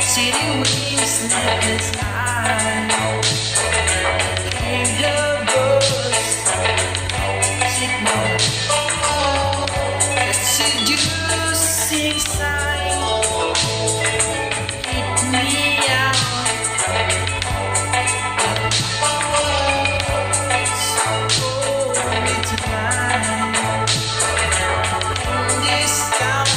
City winds sleepless night. Hear her voice signal. The seducing sign. Keep me out. Only tonight. In this town.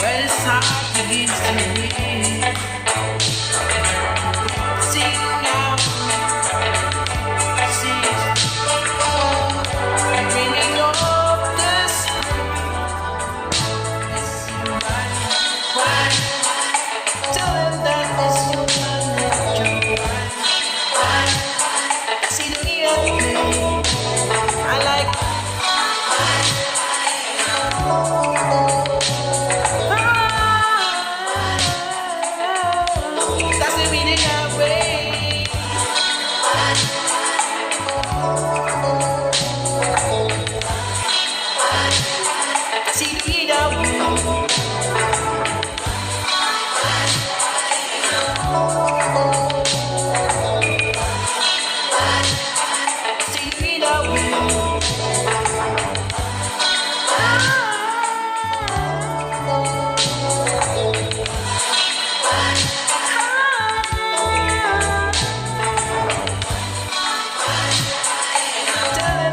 Where the sun begins to read, sing out, sing, bringing up the spring. Why? Tell them that it's human nature. Why? See the real me. I like. That's the meaning of way. See the meaning of way. See the meaning of way.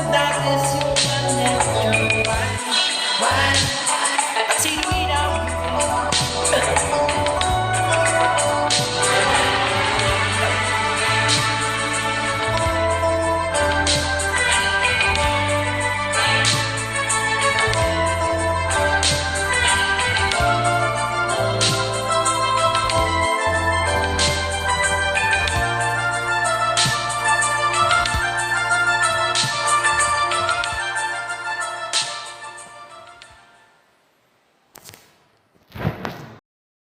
That is human nature. Why?